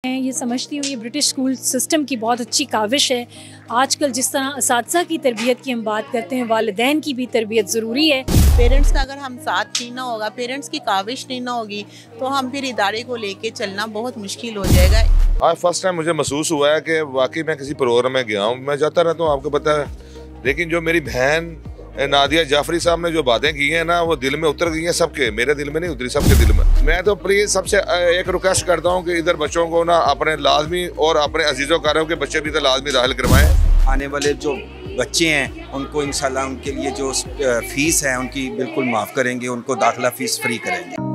मैं ये समझती हूँ ये ब्रिटिश स्कूल सिस्टम की बहुत अच्छी काविश है। आजकल जिस तरह असातिज़ा की तरबियत की हम बात करते हैं, वालिदैन की भी तरबियत ज़रूरी है। पेरेंट्स का अगर हम साथ नहीं ना होगा, पेरेंट्स की काविश नहीं ना होगी, तो हम फिर इदारे को लेके चलना बहुत मुश्किल हो जाएगा। आज फर्स्ट टाइम मुझे महसूस हुआ है कि वाकई मैं किसी प्रोग्राम में गया हूँ। मैं जाता रहता हूँ, आपको पता है, लेकिन जो मेरी बहन नादिया जाफरी साहब ने जो बातें की हैं ना, वो दिल में उतर गई हैं सबके। मेरे दिल में नहीं उतरी, सबके दिल में। मैं तो प्लीज सबसे एक रिक्वेस्ट करता हूँ कि इधर बच्चों को ना अपने लाजमी और अपने अजीज़ों कारों के बच्चे भी तो लाजमी दाखिल करवाएं। आने वाले जो बच्चे हैं उनको इंशाल्लाह उनके लिए जो फीस है उनकी बिल्कुल माफ़ करेंगे, उनको दाखिला फ़ीस फ्री करेंगे।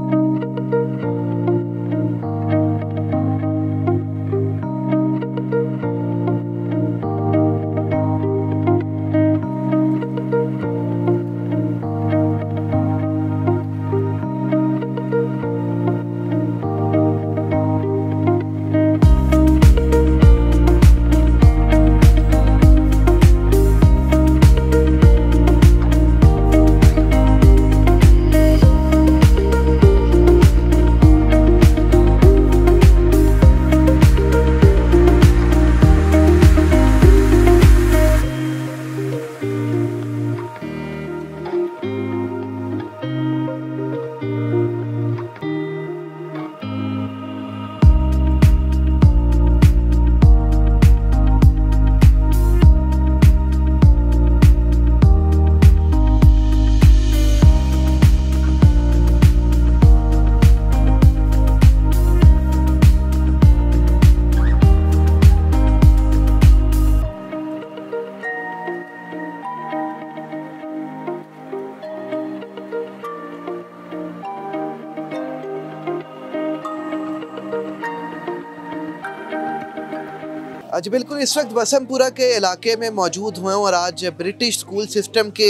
आज बिल्कुल इस वक्त बसमपुरा के इलाके में मौजूद हुए और आज ब्रिटिश स्कूल सिस्टम के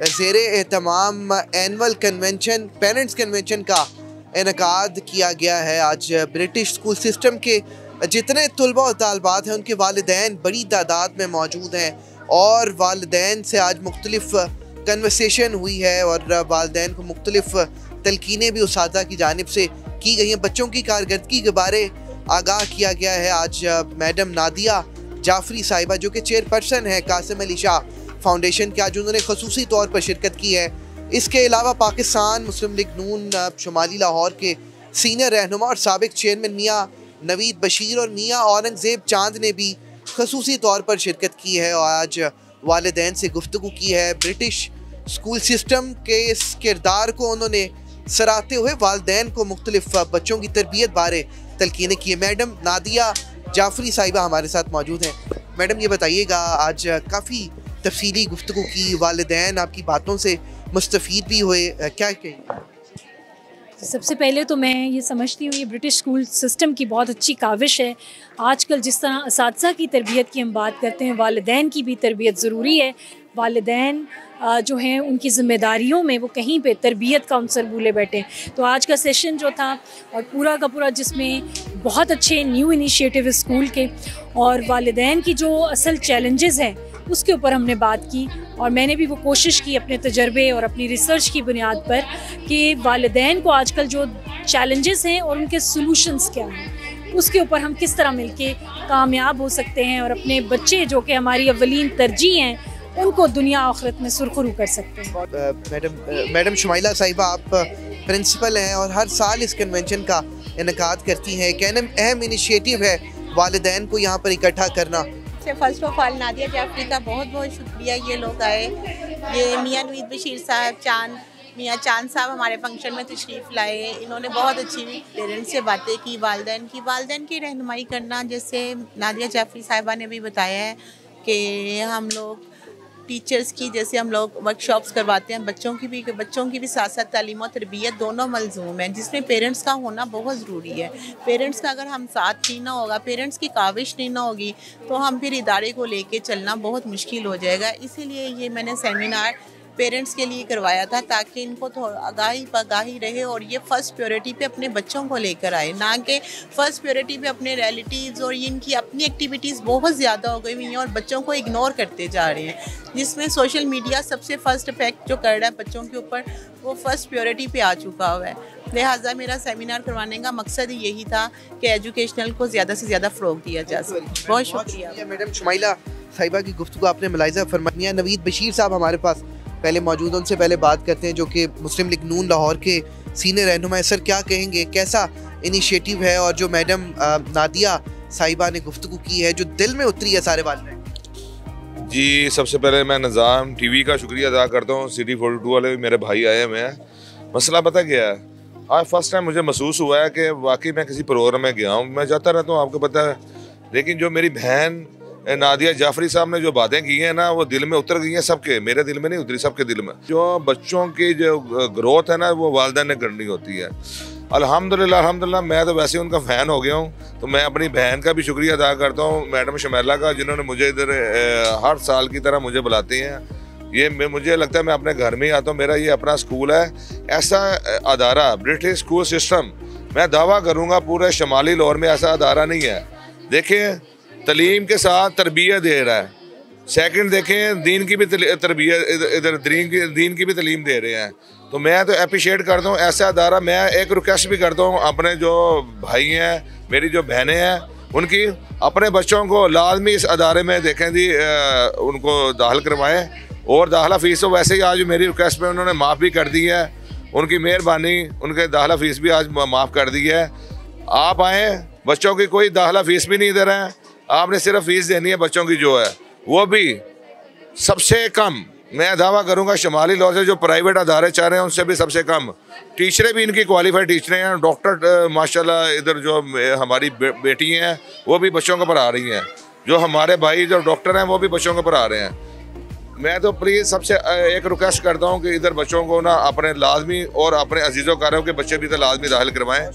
ज़ेरे एहतमाम एनुअल कन्वेंशन पेरेंट्स कन्वेंशन का इनकाद किया गया है। आज ब्रिटिश स्कूल सिस्टम के जितने तलबा और तालबात हैं उनके वालिदैन बड़ी तादाद में मौजूद हैं और वालिदैन से आज मुख्तलिफ कन्वर्सेशन हुई है और वालिदैन को मुख्तलिफ तलकीनें भी उस्तादा की जानिब से की गई हैं। बच्चों की कारकर्दगी के बारे आगाह किया गया है। आज मैडम नादिया जाफरी साहिबा जो कि चेयरपर्सन है कासिम अली शाह फाउंडेशन के, आज उन्होंने खसूसी तौर पर शिरकत की है। इसके अलावा पाकिस्तान मुस्लिम लीग नून शुमाली लाहौर के सीनियर रहनुमा और साबिक चेयरमैन मियाँ नवीद बशीर और मियाँ औरंगज़ेब चांद ने भी खसूसी तौर पर शिरकत की है और आज वालिदैन से गुफ्तगू की है। ब्रिटिश स्कूल सिस्टम के इस किरदार को उन्होंने सराहते हुए वालिदैन को मुख्तलिफ बच्चों की तरबियत बारे तलकीनें की है। मैडम नादिया जाफरी साहिबा हमारे साथ मौजूद हैं। मैडम ये बताइएगा, आज काफ़ी तफसीली गुफ्तगू की, वालिदैन आपकी बातों से मुस्तफ़ीद भी हुए, क्या कहें? सबसे पहले तो मैं ये समझती हूँ ये ब्रिटिश स्कूल सिस्टम की बहुत अच्छी काविश है। आजकल जिस तरह असातिज़ा की तरबियत की हम बात करते हैं, वालिदैन की भी तरबियत ज़रूरी है। वालिदैन जो हैं उनकी ज़िम्मेदारियों में वो कहीं पे तरबियत का उनसर भूले बैठे। तो आज का सेशन जो था और पूरा का पूरा, जिसमें बहुत अच्छे न्यू इनिशिएटिव स्कूल के और वालिदैन की जो असल चैलेंजेस हैं उसके ऊपर हमने बात की और मैंने भी वो कोशिश की अपने तजर्बे और अपनी रिसर्च की बुनियाद पर कि वालिदैन को आजकल जो चैलेंजेस हैं और उनके सॉल्यूशंस क्या हैं, उसके ऊपर हम किस तरह मिलके कामयाब हो सकते हैं और अपने बच्चे जो कि हमारी अव्वलीन तरजीह हैं उनको दुनिया आखिरत में सुरखरू कर सकते हैं। मैडम शुमाइला साहिबा, आप प्रिंसिपल हैं और हर साल इस कन्वेंशन का इनकाद करती हैं। एक अहम इनिशिएटिव है वालिदैन को यहाँ पर इकट्ठा करना। First of all Nadia Jafri का बहुत बहुत शुक्रिया, ये लोग आए। ये मियाँ नवीद बशीर साहब मियाँ चांद साहब हमारे फंक्शन में तशरीफ़ लाए। इन्होंने बहुत अच्छी पेरेंट्स से बातें की, वालिदैन की रहनुमाई करना। जैसे नादिया जाफरी साहिबा ने भी बताया है कि हम लोग टीचर्स की, जैसे हम लोग वर्कशॉप्स करवाते हैं, बच्चों की भी साथ साथ तालीम और तरबियत दोनों मलजूम हैं, जिसमें पेरेंट्स का होना बहुत ज़रूरी है। पेरेंट्स का अगर हम साथ नहीं ना होगा, पेरेंट्स की काविश नहीं ना होगी, तो हम फिर इदारे को लेके चलना बहुत मुश्किल हो जाएगा। इसीलिए ये मैंने सेमिनार पेरेंट्स के लिए करवाया था, ताकि इनको थोड़ा आगाही रहे और ये फ़र्स्ट प्रायोरिटी पे अपने बच्चों को लेकर आए, ना कि फ़र्स्ट प्रायोरिटी पे अपने रिलेटिव्स। और इनकी अपनी एक्टिविटीज़ बहुत ज़्यादा हो गई हुई हैं और बच्चों को इग्नोर करते जा रहे हैं, जिसमें सोशल मीडिया सबसे फ़र्स्ट इफेक्ट जो कर रहा है बच्चों के ऊपर, वो फ़र्स्ट प्रायोरिटी पे आ चुका हुआ है। लिहाजा मेरा सेमिनार करवाने का मकसद ही यही था कि एजुकेशनल को ज़्यादा से ज़्यादा फ़रोग दिया जा सके। बहुत शुक्रिया मैडम शुमाइला साहिबा की गुफ्तगू आपने मुलाहिज़ा फरमाया। नवीद बशीर साहब हमारे पास पहले मौजूद, उनसे पहले बात करते हैं, जो कि मुस्लिम लीग नून लाहौर के सीनियर रहनुमा। सर क्या कहेंगे, कैसा इनिशिएटिव है और जो मैडम नादिया साहिबा ने गुफ्तगू की है जो दिल में उतरी है सारे वाले? जी, सबसे पहले मैं निज़ाम टीवी का शुक्रिया अदा करता हूँ। सिटी 42 वाले भी मेरे भाई आए हुए हैं। मसला पता क्या है, आज फर्स्ट टाइम मुझे महसूस हुआ है कि वाकई मैं किसी प्रोग्राम में गया हूँ। मैं जाता रहता हूँ, आपको पता है, लेकिन जो मेरी बहन नादिया जाफरी साहब ने जो बातें की हैं ना, वो दिल में उतर गई हैं सबके। मेरे दिल में नहीं उतरी, सबके दिल में। जो बच्चों की जो ग्रोथ है ना, वो वालिदैन ने करनी होती है। अल्हम्दुलिल्लाह मैं तो वैसे उनका फ़ैन हो गया हूँ। तो मैं अपनी बहन का भी शुक्रिया अदा करता हूँ, मैडम शुमाइला का, जिन्होंने मुझे इधर हर साल की तरह मुझे बुलाते हैं। ये मुझे लगता है मैं अपने घर में ही आता हूँ, मेरा ये अपना स्कूल है। ऐसा अदारा ब्रिटिश स्कूल सिस्टम, मैं दावा करूँगा पूरे शुमाली लाहौर में ऐसा अदारा नहीं है। देखिए, तलीम के साथ तरबियत दे रहा है। सेकंड देखें, दीन की भी तरबियत, इधर दीन की भी तलीम दे रहे हैं। तो मैं तो अप्रिशिएट करता हूँ ऐसा अदारा। मैं एक रिक्वेस्ट भी करता हूँ अपने जो भाई हैं, मेरी जो बहनें हैं, उनकी अपने बच्चों को लाजमी इस अदारे में देखें जी, उनको दाखिल करवाएं। और दाखिला फ़ीस तो वैसे ही आज मेरी रिक्वेस्ट पे उन्होंने माफ़ भी कर दी है। उनकी मेहरबानी, उनके दाखिला फ़ीस भी आज माफ़ कर दी है। आप आएँ, बच्चों की कोई दाखिला फ़ीस भी नहीं दे रहे हैं, आपने सिर्फ फ़ीस देनी है बच्चों की, जो है वो भी सबसे कम। मैं दावा करूंगा शुमाली लाहौर से जो प्राइवेट अदारे चाह रहे हैं उनसे भी सबसे कम। टीचरें भी इनकी क्वालिफाइड टीचरें हैं। डॉक्टर माशाल्लाह इधर जो हमारी बेटी हैं वो भी बच्चों को पढ़ा रही हैं। जो हमारे भाई जो डॉक्टर हैं वो भी बच्चों को पढ़ा रहे हैं। मैं तो प्लीज़ सबसे एक रिक्वेस्ट करता हूँ कि इधर बच्चों को ना अपने लाजमी और अपने अजीज़ों कारों के बच्चे भी तो लाजमी दाखिल करवाएँ।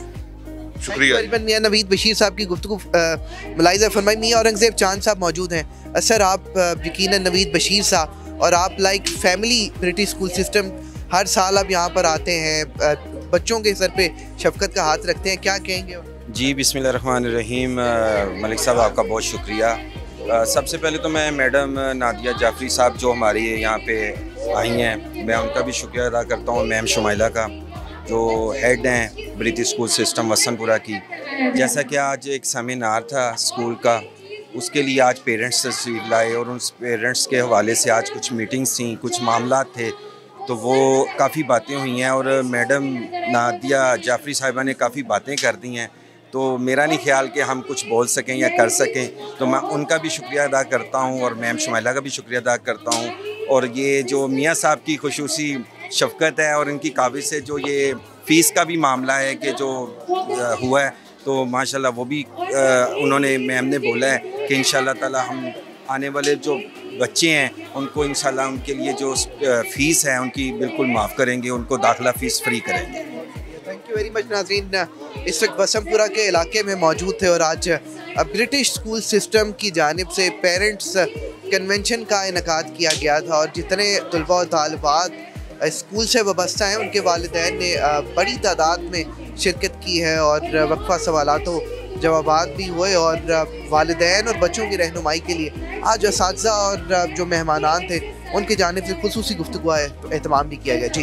शुक्रिया। मियां नवीद बशीर साहब की गुफ्तगू मुलाहिज़ा फरमाई। मियां औरंगज़ेब चांद साहब मौजूद हैं। सर आप यकीनन नवीद बशीर साहब और आप like family British school system, हर साल आप यहाँ पर आते हैं, बच्चों के सर पे शफकत का हाथ रखते हैं, क्या कहेंगे? जी बिस्मिल्लाहिर्रहमानिर्रहीम। मलिक साहब आपका बहुत शुक्रिया। सबसे पहले तो मैं मैडम नादिया जाफरी साहब जो हमारी यहाँ पे आई हैं, मैं उनका भी शुक्रिया अदा करता हूँ। मैम शुमाइला का जो हेड हैं ब्रिटिश स्कूल सिस्टम वसनपुरा की। जैसा कि आज एक सेमिनार था स्कूल का, उसके लिए आज पेरेंट्स तशरीफ़ लाए और उस पेरेंट्स के हवाले से आज कुछ मीटिंग्स थी, कुछ मामला थे, तो वो काफ़ी बातें हुई हैं और मैडम नादिया जाफरी साहिबा ने काफ़ी बातें कर दी हैं। तो मेरा नहीं ख्याल कि हम कुछ बोल सकें या कर सकें, तो मैं उनका भी शुक्रिया अदा करता हूँ और मैम शुमाइला का भी शुक्रिया अदा करता हूँ। और ये जो मियाँ साहब की खुशूसी शफ़क़त है और इनकी काबिल से जो ये फ़ीस का भी मामला है कि जो हुआ है, तो माशाल्लाह वो भी उन्होंने, मैम ने बोला है कि इंशाल्लाह ताला हम आने वाले जो बच्चे हैं उनको इंशाल्लाह उनके लिए जो फ़ीस है उनकी बिल्कुल माफ़ करेंगे, उनको दाखिला फ़ीस फ्री करेंगे। Thank you very much. नाज़रीन, इस वक्त वसमपुरा के इलाके में मौजूद थे और आज ब्रिटिश स्कूल सिस्टम की जानिब से पेरेंट्स कन्वेंशन का इनेकाद किया गया था और जितने तलबा और तालिबात स्कूल से वाबस्ता हैं उनके वालिदैन ने बड़ी तादाद में शिरकत की है और वक्फा सवालातों जवाबात भी हुए और वालिदैन और बच्चों की रहनुमाई के लिए आज असातिज़ा और जो मेहमानान थे उनकी जानिब से खुसूसी गुफ्तगू एहतमाम भी किया गया। जी।